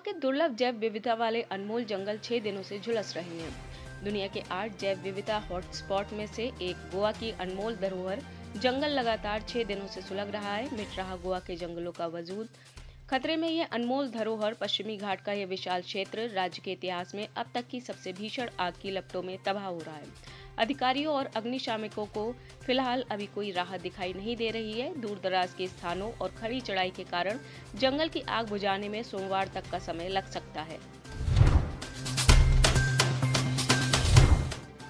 के दुर्लभ जैव विविधता वाले अनमोल जंगल 6 दिनों से झुलस रहे हैं। दुनिया के 8 जैव विविधता हॉटस्पॉट में से एक गोवा की अनमोल धरोहर जंगल लगातार 6 दिनों से सुलग रहा है। मिट रहा गोवा के जंगलों का वजूद। खतरे में यह अनमोल धरोहर पश्चिमी घाट का यह विशाल क्षेत्र राज्य के इतिहास में अब तक की सबसे भीषण आग की लपटों में तबाह हो रहा है। अधिकारियों और अग्निशामकों को फिलहाल अभी कोई राहत दिखाई नहीं दे रही है। दूर दराज के स्थानों और खड़ी चढ़ाई के कारण जंगल की आग बुझाने में सोमवार तक का समय लग सकता है।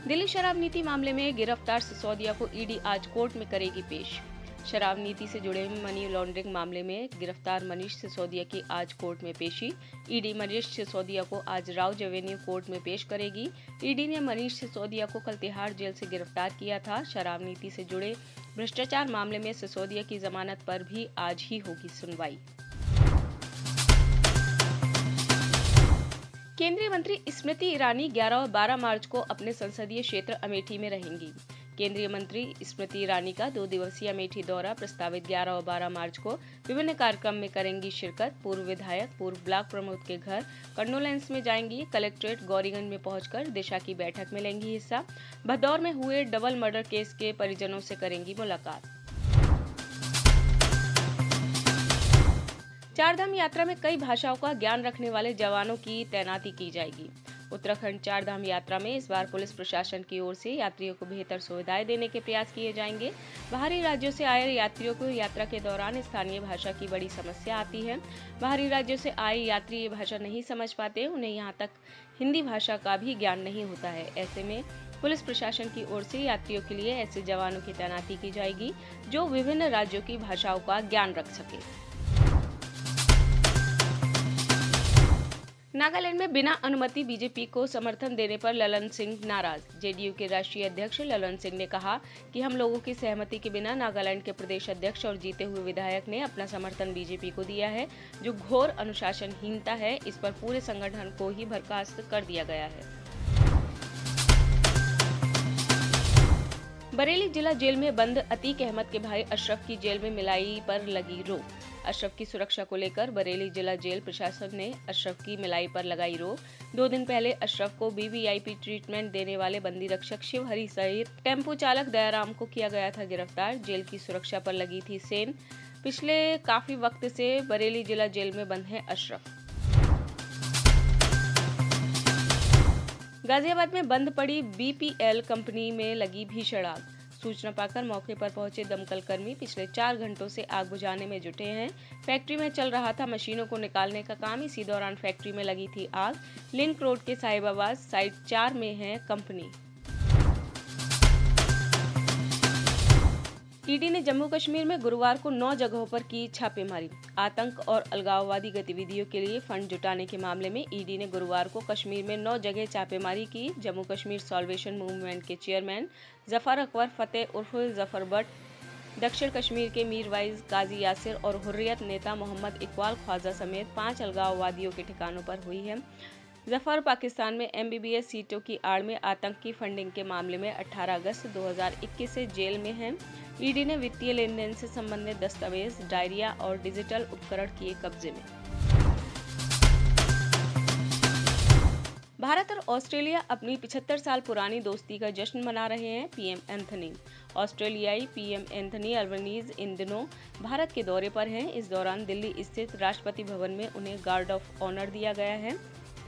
दिल्ली शराब नीति मामले में गिरफ्तार सिसोदिया को ईडी आज कोर्ट में करेगी पेश। शराब नीति से जुड़े मनी लॉन्ड्रिंग मामले में गिरफ्तार मनीष सिसोदिया की आज कोर्ट में पेशी। ईडी मनीष सिसोदिया को आज राउज एवेन्यू कोर्ट में पेश करेगी। ईडी ने मनीष सिसोदिया को कल तिहाड़ जेल से गिरफ्तार किया था। शराब नीति से जुड़े भ्रष्टाचार मामले में सिसोदिया की जमानत पर भी आज ही होगी सुनवाई। केंद्रीय मंत्री स्मृति ईरानी 11 और 12 मार्च को अपने संसदीय क्षेत्र अमेठी में रहेंगी। केंद्रीय मंत्री स्मृति ईरानी का 2 दिवसीय अमेठी दौरा प्रस्तावित 11 और 12 मार्च को विभिन्न कार्यक्रम में करेंगी शिरकत। पूर्व विधायक, पूर्व ब्लॉक प्रमुख के घर कंडोलेंस में जाएंगी। कलेक्ट्रेट गौरीगंज में पहुंचकर दिशा की बैठक में लेंगी हिस्सा। भदौर में हुए डबल मर्डर केस के परिजनों से करेंगी मुलाकात। चारधाम यात्रा में कई भाषाओं का ज्ञान रखने वाले जवानों की तैनाती की जाएगी। उत्तराखंड चारधाम यात्रा में इस बार पुलिस प्रशासन की ओर से यात्रियों को बेहतर सुविधाएं देने के प्रयास किए जाएंगे। बाहरी राज्यों से आए यात्रियों को यात्रा के दौरान स्थानीय भाषा की बड़ी समस्या आती है। बाहरी राज्यों से आए यात्री ये भाषा नहीं समझ पाते, उन्हें यहाँ तक हिंदी भाषा का भी ज्ञान नहीं होता है। ऐसे में पुलिस प्रशासन की ओर से यात्रियों के लिए ऐसे जवानों की तैनाती की जाएगी जो विभिन्न राज्यों की भाषाओं का ज्ञान रख सके। नागालैंड में बिना अनुमति बीजेपी को समर्थन देने पर ललन सिंह नाराज। जेडीयू के राष्ट्रीय अध्यक्ष ललन सिंह ने कहा कि हम लोगों की सहमति के बिना नागालैंड के प्रदेश अध्यक्ष और जीते हुए विधायक ने अपना समर्थन बीजेपी को दिया है, जो घोर अनुशासनहीनता है। इस पर पूरे संगठन को ही बर्खास्त कर दिया गया है। बरेली जिला जेल में बंद अतीक अहमद के भाई अशरफ की जेल में मिलाई पर लगी रोक। अशरफ की सुरक्षा को लेकर बरेली जिला जेल प्रशासन ने अशरफ की मिलाई पर लगाई रोक। 2 दिन पहले अशरफ को वीवीआईपी ट्रीटमेंट देने वाले बंदी रक्षक शिवहरी सहित टेम्पो चालक दयाराम को किया गया था गिरफ्तार। जेल की सुरक्षा पर लगी थी सेन। पिछले काफी वक्त से बरेली जिला जेल में बंद है अशरफ। गाजियाबाद में बंद पड़ी बीपीएल कंपनी में लगी भीषण आग। सूचना पाकर मौके पर पहुंचे दमकल कर्मी पिछले 4 घंटों से आग बुझाने में जुटे हैं। फैक्ट्री में चल रहा था मशीनों को निकालने का काम। इसी दौरान फैक्ट्री में लगी थी आग। लिंक रोड के साहिबाबाद साइट 4 में है कंपनी। ईडी ने जम्मू कश्मीर में गुरुवार को 9 जगहों पर की छापेमारी। आतंक और अलगाववादी गतिविधियों के लिए फंड जुटाने के मामले में ईडी ने गुरुवार को कश्मीर में 9 जगह छापेमारी की। जम्मू कश्मीर सॉल्वेशन मूवमेंट के चेयरमैन जफर अकबर फतेह उर्फ जफर बट, दक्षिण कश्मीर के मीरवाइज काजी यासिर और हुर्रियत नेता मोहम्मद इकबाल ख्वाजा समेत 5 अलगाववादियों के ठिकानों पर हुई है। जफर पाकिस्तान में एमबीबीएस सीटों की आड़ में आतंक की फंडिंग के मामले में 18 अगस्त 2021 से जेल में है। ईडी ने वित्तीय लेन देन से संबंधित दस्तावेज, डायरिया और डिजिटल उपकरण किए कब्जे में। भारत और ऑस्ट्रेलिया अपनी 75 साल पुरानी दोस्ती का जश्न मना रहे हैं। पीएम एंथनी ऑस्ट्रेलियाई पीएम एंथनी अल्बनीज इन दिनों भारत के दौरे पर हैं। इस दौरान दिल्ली स्थित राष्ट्रपति भवन में उन्हें गार्ड ऑफ ऑनर दिया गया है।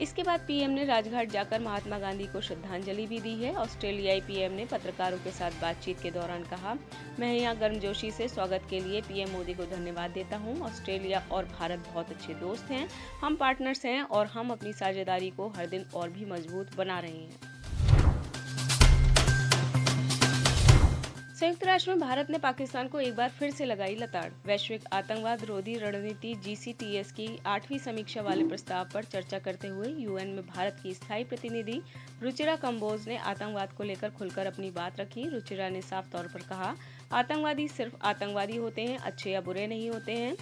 इसके बाद पीएम ने राजघाट जाकर महात्मा गांधी को श्रद्धांजलि भी दी है। ऑस्ट्रेलियाई पीएम ने पत्रकारों के साथ बातचीत के दौरान कहा, मैं यहाँ गर्मजोशी से स्वागत के लिए पीएम मोदी को धन्यवाद देता हूँ। ऑस्ट्रेलिया और भारत बहुत अच्छे दोस्त हैं, हम पार्टनर्स हैं और हम अपनी साझेदारी को हर दिन और भी मजबूत बना रहे हैं। संयुक्त राष्ट्र में भारत ने पाकिस्तान को एक बार फिर से लगाई लताड़। वैश्विक आतंकवाद रोधी रणनीति जीसीटीएस की 8वीं समीक्षा वाले प्रस्ताव पर चर्चा करते हुए यूएन में भारत की स्थायी प्रतिनिधि रुचिरा कंबोज ने आतंकवाद को लेकर खुलकर अपनी बात रखी। रुचिरा ने साफ तौर पर कहा, आतंकवादी सिर्फ आतंकवादी होते हैं, अच्छे या बुरे नहीं होते हैं।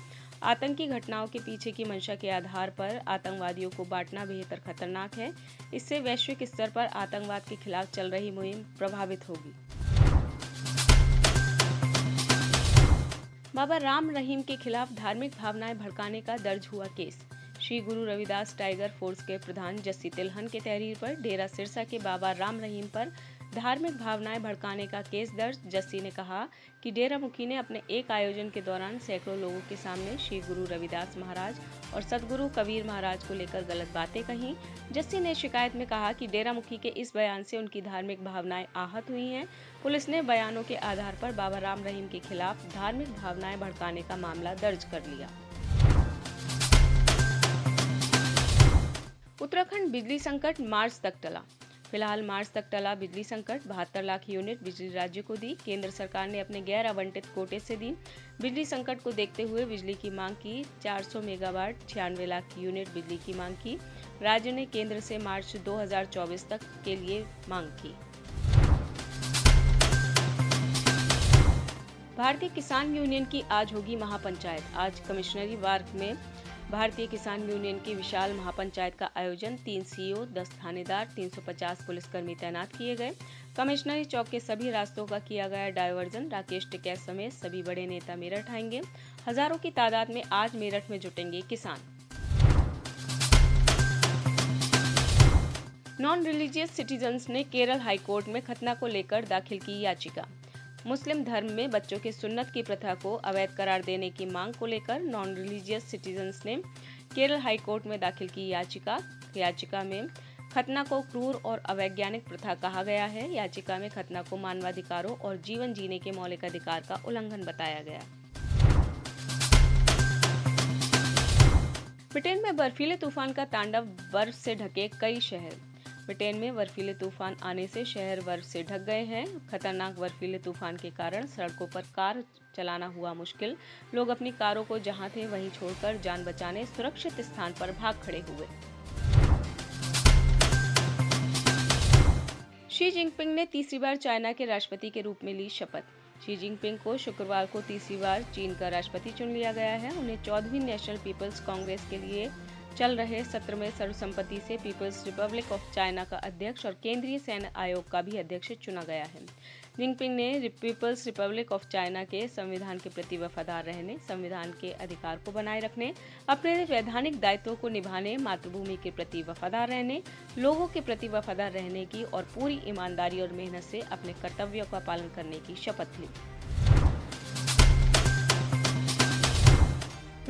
आतंकी घटनाओं के पीछे की मंशा के आधार पर आतंकवादियों को बांटना बेहतर खतरनाक है। इससे वैश्विक स्तर पर आतंकवाद के खिलाफ चल रही मुहिम प्रभावित होगी। बाबा राम रहीम के खिलाफ धार्मिक भावनाएं भड़काने का दर्ज हुआ case. Shri Guru Ravidas tiger force के प्रधान जस्सी तिलहन के तहरीर पर डेरा सिरसा के बाबा राम रहीम पर धार्मिक भावनाएं भड़काने का केस दर्ज। जस्सी ने कहा कि डेरा मुखी ने अपने एक आयोजन के दौरान सैकड़ों लोगों के सामने श्री गुरु रविदास महाराज और सदगुरु कबीर महाराज को लेकर गलत बातें कहीं। जस्सी ने शिकायत में कहा कि डेरा मुखी के इस बयान से उनकी धार्मिक भावनाएं आहत हुई हैं। पुलिस ने बयानों के आधार पर बाबा राम रहीम के खिलाफ धार्मिक भावनाएं भड़काने का मामला दर्ज कर लिया। उत्तराखंड बिजली संकट मार्च तक टला। फिलहाल मार्च तक टला बिजली संकट। 72 लाख यूनिट बिजली राज्य को दी। केंद्र सरकार ने अपने गैर आवंटित कोटे से दी। बिजली संकट को देखते हुए बिजली की मांग की। 400 मेगावाट 96 लाख यूनिट बिजली की मांग की। राज्य ने केंद्र से मार्च 2024 तक के लिए मांग की। भारतीय किसान यूनियन की आज होगी महापंचायत। आज कमिश्नरी वार्ड में भारतीय किसान यूनियन की विशाल महापंचायत का आयोजन। 3 सीईओ, 10 थानेदार, 350 पुलिसकर्मी तैनात किए गए। कमिश्नरी चौक के सभी रास्तों का किया गया डायवर्जन। राकेश टिकैत समेत सभी बड़े नेता मेरठ आएंगे। हजारों की तादाद में आज मेरठ में जुटेंगे किसान। नॉन रिलीजियस सिटीजन्स ने केरल हाईकोर्ट में खतना को लेकर दाखिल की याचिका। मुस्लिम धर्म में बच्चों के सुन्नत की प्रथा को अवैध करार देने की मांग को लेकर नॉन रिलीजियस सिटीजन्स ने केरल हाईकोर्ट में दाखिल की याचिका में खतना को क्रूर और अवैज्ञानिक प्रथा कहा गया है। याचिका में खतना को मानवाधिकारों और जीवन जीने के मौलिक अधिकार का उल्लंघन बताया गया। ब्रिटेन में बर्फीले तूफान का तांडव। बर्फ से ढके कई शहर। ब्रिटेन में बर्फीले तूफान आने से शहर बर्फ से ढक गए हैं। खतरनाक बर्फीले तूफान के कारण सड़कों पर कार चलाना हुआ मुश्किल। लोग अपनी कारों को जहां थे वहीं छोड़कर जान बचाने सुरक्षित स्थान पर भाग खड़े हुए। शी जिनपिंग ने तीसरी बार चाइना के राष्ट्रपति के रूप में ली शपथ। शी जिनपिंग को शुक्रवार को तीसरी बार चीन का राष्ट्रपति चुन लिया गया है। उन्हें 14वीं नेशनल पीपल्स कांग्रेस के लिए चल रहे सत्र में सर्वसम्मति से पीपल्स रिपब्लिक ऑफ चाइना का अध्यक्ष और केंद्रीय सैन्य आयोग का भी अध्यक्ष चुना गया है। जिनपिंग ने पीपल्स रिपब्लिक ऑफ चाइना के संविधान के प्रति वफादार रहने, संविधान के अधिकार को बनाए रखने, अपने वैधानिक दायित्वों को निभाने, मातृभूमि के प्रति वफादार रहने, लोगों के प्रति वफादार रहने की और पूरी ईमानदारी और मेहनत से अपने कर्तव्यों का पालन करने की शपथ ली।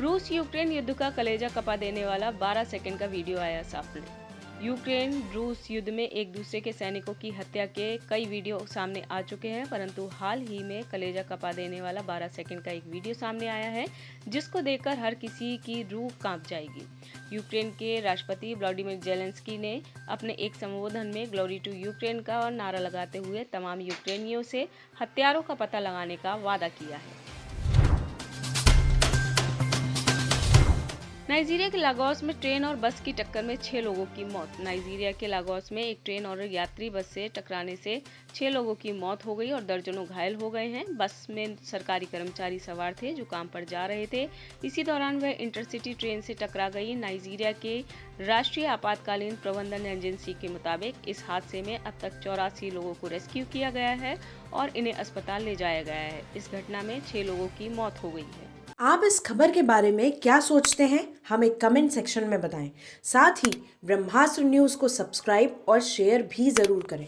रूस यूक्रेन युद्ध का कलेजा कपा देने वाला 12 सेकंड का वीडियो आया सामने। यूक्रेन रूस युद्ध में एक दूसरे के सैनिकों की हत्या के कई वीडियो सामने आ चुके हैं, परंतु हाल ही में कलेजा कपा देने वाला 12 सेकंड का एक वीडियो सामने आया है जिसको देखकर हर किसी की रूह कांप जाएगी। यूक्रेन के राष्ट्रपति व्लादिमीर जेलेंस्की ने अपने एक संबोधन में ग्लोरी टू यूक्रेन का नारा लगाते हुए तमाम यूक्रेनियों से हत्यारों का पता लगाने का वादा किया है। नाइजीरिया के लागोस में ट्रेन और बस की टक्कर में 6 लोगों की मौत। नाइजीरिया के लागोस में एक ट्रेन और यात्री बस से टकराने से 6 लोगों की मौत हो गई और दर्जनों घायल हो गए हैं। बस में सरकारी कर्मचारी सवार थे जो काम पर जा रहे थे। इसी दौरान वह इंटरसिटी ट्रेन से टकरा गई। नाइजीरिया के राष्ट्रीय आपातकालीन प्रबंधन एजेंसी के मुताबिक इस हादसे में अब तक 84 लोगों को रेस्क्यू किया गया है और इन्हें अस्पताल ले जाया गया है। इस घटना में 6 लोगों की मौत हो गई है। आप इस खबर के बारे में क्या सोचते हैं, हमें कमेंट सेक्शन में बताएं। साथ ही ब्रह्मास्त्र न्यूज़ को सब्सक्राइब और शेयर भी जरूर करें।